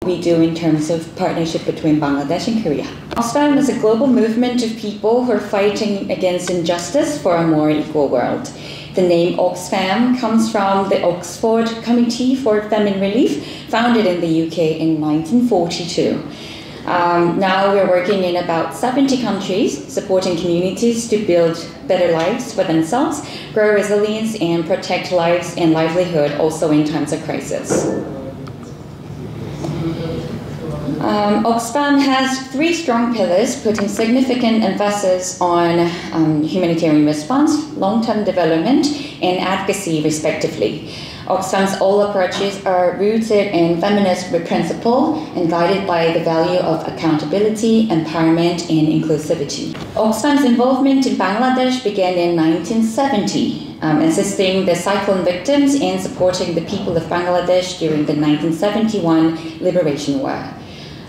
we do in terms of partnership between Bangladesh and Korea. Oxfam is a global movement of people who are fighting against injustice for a more equal world. The name Oxfam comes from the Oxford Committee for Famine Relief, founded in the UK in 1942. Now we're working in about 70 countries, supporting communities to build better lives for themselves, grow resilience, and protect lives and livelihood also in times of crisis. Oxfam has three strong pillars, putting significant emphasis on humanitarian response, long-term development, and advocacy, respectively. Oxfam's all approaches are rooted in feminist principle and guided by the value of accountability, empowerment, and inclusivity. Oxfam's involvement in Bangladesh began in 1970, assisting the cyclone victims and supporting the people of Bangladesh during the 1971 Liberation War.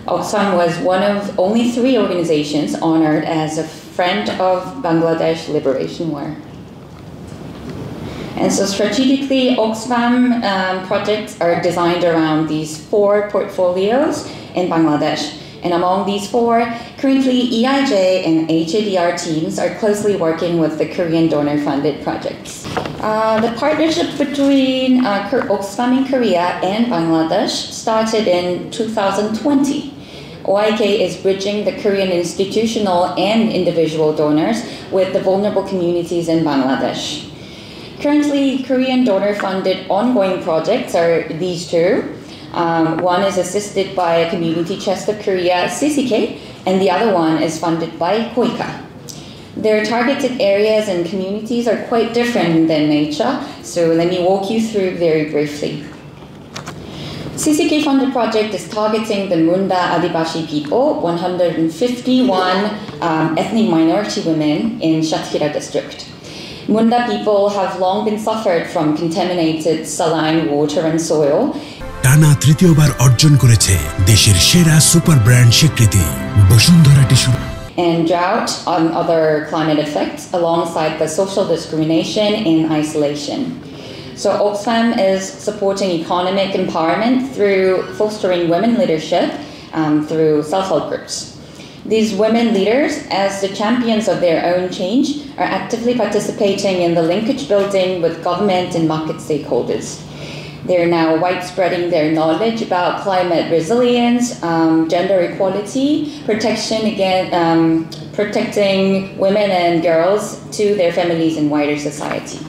Oxfam was one of only 3 organizations honored as a Friend of Bangladesh Liberation War. And so strategically, Oxfam projects are designed around these 4 portfolios in Bangladesh. And among these 4, currently EIJ and HADR teams are closely working with the Korean donor-funded projects. The partnership between Oxfam in Korea and Bangladesh started in 2020. OIK is bridging the Korean institutional and individual donors with the vulnerable communities in Bangladesh. Currently, Korean donor-funded ongoing projects are these 2. One is assisted by a Community Chest of Korea, CCK, and the other one is funded by KOICA. Their targeted areas and communities are quite different than nature, so let me walk you through very briefly. CCK funded project is targeting the Munda Adivasi people, 151 ethnic minority women in Shatkhira district. Munda people have long been suffered from contaminated saline water and soil. টানা তৃতীয়বার অর্জন করেছে দেশের সেরা super brand স্বীকৃতি Bashundhara tissue and drought and other climate effects alongside the social discrimination and isolation. So Oxfam is supporting economic empowerment through fostering women leadership through self-help groups. These women leaders, as the champions of their own change, are actively participating in the linkage building with government and market stakeholders. They're now widespreading their knowledge about climate resilience, gender equality, protecting women and girls to their families and wider society.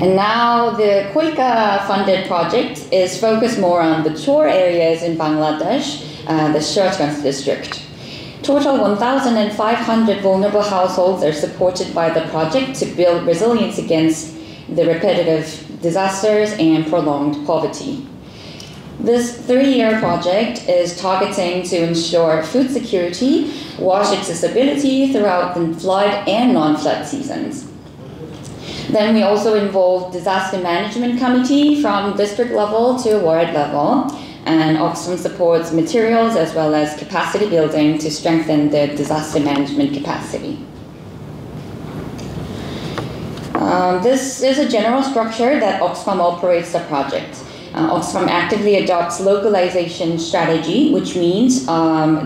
And now the KOICA-funded project is focused more on the chore areas in Bangladesh, the Shertgans district. Total 1,500 vulnerable households are supported by the project to build resilience against the repetitive disasters and prolonged poverty. This 3-year project is targeting to ensure food security, wash accessibility throughout the flood and non-flood seasons. Then we also involve disaster management committee from district level to ward level, and Oxfam supports materials as well as capacity building to strengthen the disaster management capacity. This is a general structure that Oxfam operates the project. Oxfam actively adopts localization strategy, which means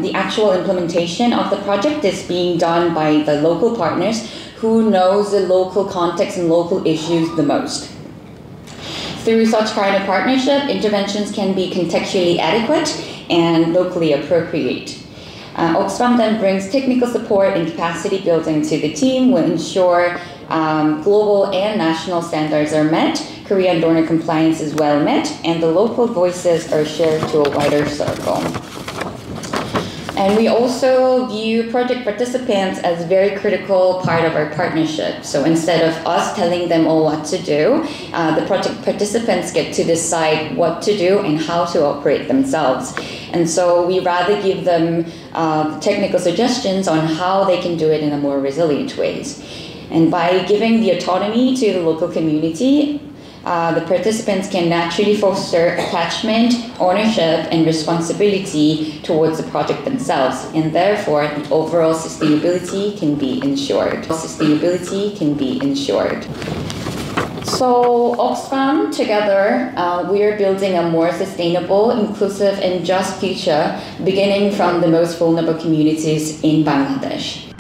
the actual implementation of the project is being done by the local partners who knows the local context and local issues the most. Through such kind of partnership, interventions can be contextually adequate and locally appropriate. Oxfam then brings technical support and capacity building to the team will ensure global and national standards are met, Korean donor compliance is well met, and the local voices are shared to a wider circle. And we also view project participants as a very critical part of our partnership. So instead of us telling them all what to do, the project participants get to decide what to do and how to operate themselves. And so we rather give them technical suggestions on how they can do it in a more resilient ways. And by giving the autonomy to the local community, the participants can naturally foster attachment, ownership, and responsibility towards the project themselves, and therefore the overall sustainability can be ensured. So Oxfam, together, we are building a more sustainable, inclusive, and just future, beginning from the most vulnerable communities in Bangladesh.